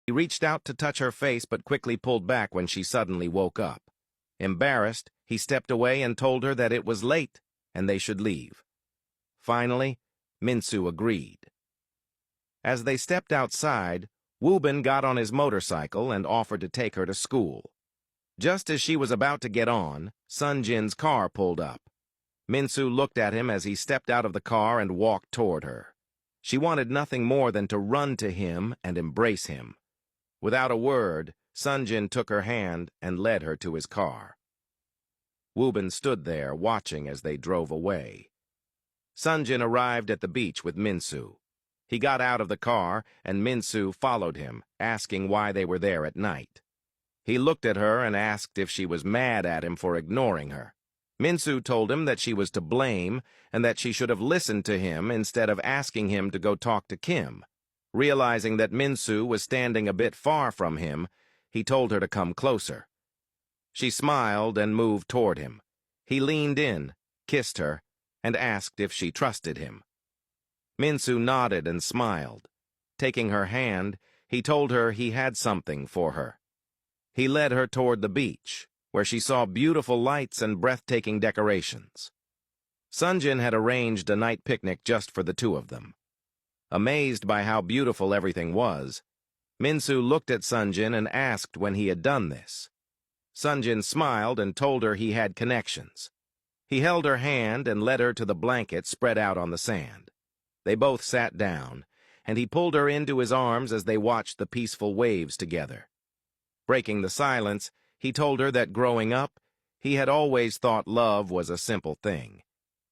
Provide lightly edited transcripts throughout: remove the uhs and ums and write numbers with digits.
He reached out to touch her face but quickly pulled back when she suddenly woke up. Embarrassed, he stepped away and told her that it was late and they should leave. Finally, Mensu agreed. As they stepped outside, Woobin got on his motorcycle and offered to take her to school. Just as she was about to get on, Sunjin's car pulled up. Mensu looked at him as he stepped out of the car and walked toward her. She wanted nothing more than to run to him and embrace him. Without a word, Sunjin took her hand and led her to his car. Woobin stood there, watching as they drove away. Sunjin arrived at the beach with Mensu. He got out of the car, and Mensu followed him, asking why they were there at night. He looked at her and asked if she was mad at him for ignoring her. Mensu told him that she was to blame and that she should have listened to him instead of asking him to go talk to Kim. Realizing that Mensu was standing a bit far from him, he told her to come closer. She smiled and moved toward him. He leaned in, kissed her, and asked if she trusted him. Mensu nodded and smiled. Taking her hand, he told her he had something for her. He led her toward the beach, where she saw beautiful lights and breathtaking decorations. Sunjin had arranged a night picnic just for the two of them. Amazed by how beautiful everything was, Mensu looked at Sunjin and asked when he had done this. Sunjin smiled and told her he had connections. He held her hand and led her to the blanket spread out on the sand. They both sat down, and he pulled her into his arms as they watched the peaceful waves together. Breaking the silence, he told her that growing up, he had always thought love was a simple thing.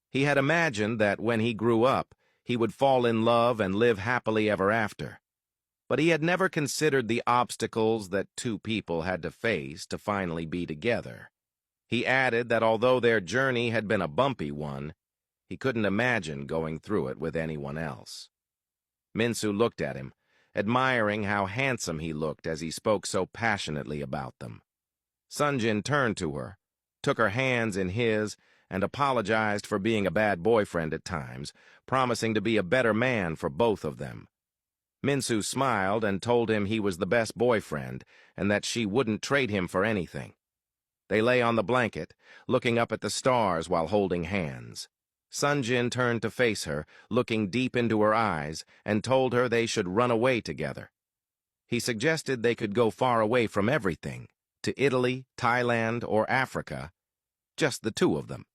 He had imagined that when he grew up, he would fall in love and live happily ever after. But he had never considered the obstacles that two people had to face to finally be together. He added that although their journey had been a bumpy one, he couldn't imagine going through it with anyone else. Mensu looked at him, admiring how handsome he looked as he spoke so passionately about them. Sunjin turned to her, took her hands in his, and apologized for being a bad boyfriend at times, promising to be a better man for both of them. Mensu smiled and told him he was the best boyfriend and that she wouldn't trade him for anything. They lay on the blanket, looking up at the stars while holding hands. Sunjin turned to face her, looking deep into her eyes, and told her they should run away together. He suggested they could go far away from everything, to Italy, Thailand, or Africa, just the two of them.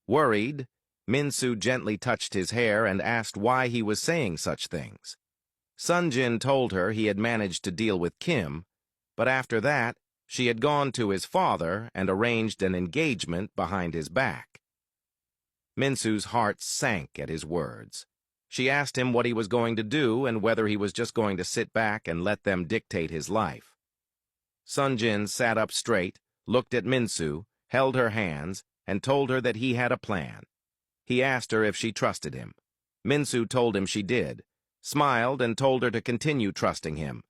Worried, Mensu gently touched his hair and asked why he was saying such things. Sunjin told her he had managed to deal with Kim, but after that, she had gone to his father and arranged an engagement behind his back. Mensu's heart sank at his words. She asked him what he was going to do and whether he was just going to sit back and let them dictate his life. Sunjin sat up straight, looked at Mensu, held her hands, and told her that he had a plan. He asked her if she trusted him. Mensu told him she did, smiled and told her to continue trusting him.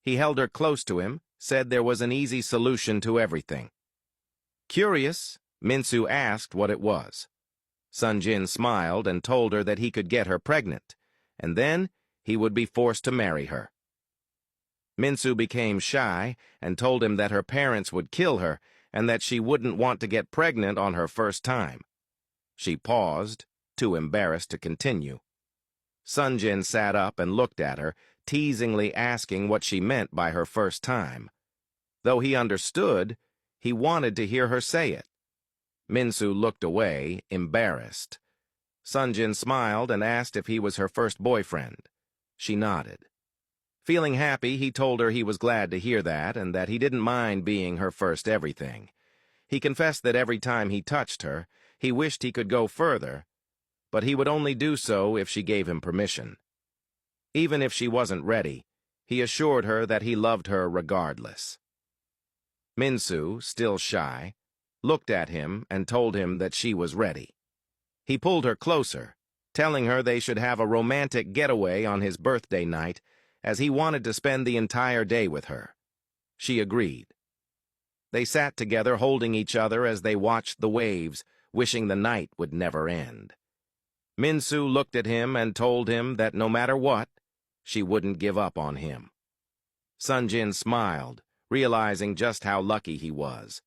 He held her close to him, said there was an easy solution to everything. Curious, Mensu asked what it was. Sunjin smiled and told her that he could get her pregnant, and then he would be forced to marry her. Mensu became shy and told him that her parents would kill her and that she wouldn't want to get pregnant on her first time. She paused, too embarrassed to continue. Sunjin sat up and looked at her, teasingly asking what she meant by her first time. Though he understood, he wanted to hear her say it. Mensu looked away, embarrassed. Sunjin smiled and asked if he was her first boyfriend. She nodded. Feeling happy, he told her he was glad to hear that and that he didn't mind being her first everything. He confessed that every time he touched her, he wished he could go further, but he would only do so if she gave him permission. Even if she wasn't ready, he assured her that he loved her regardless. Mensu, still shy, looked at him and told him that she was ready. He pulled her closer, telling her they should have a romantic getaway on his birthday night, as he wanted to spend the entire day with her. She agreed. They sat together holding each other as they watched the waves, wishing the night would never end. Mensu looked at him and told him that no matter what, she wouldn't give up on him. Sun Jin smiled, realizing just how lucky he was.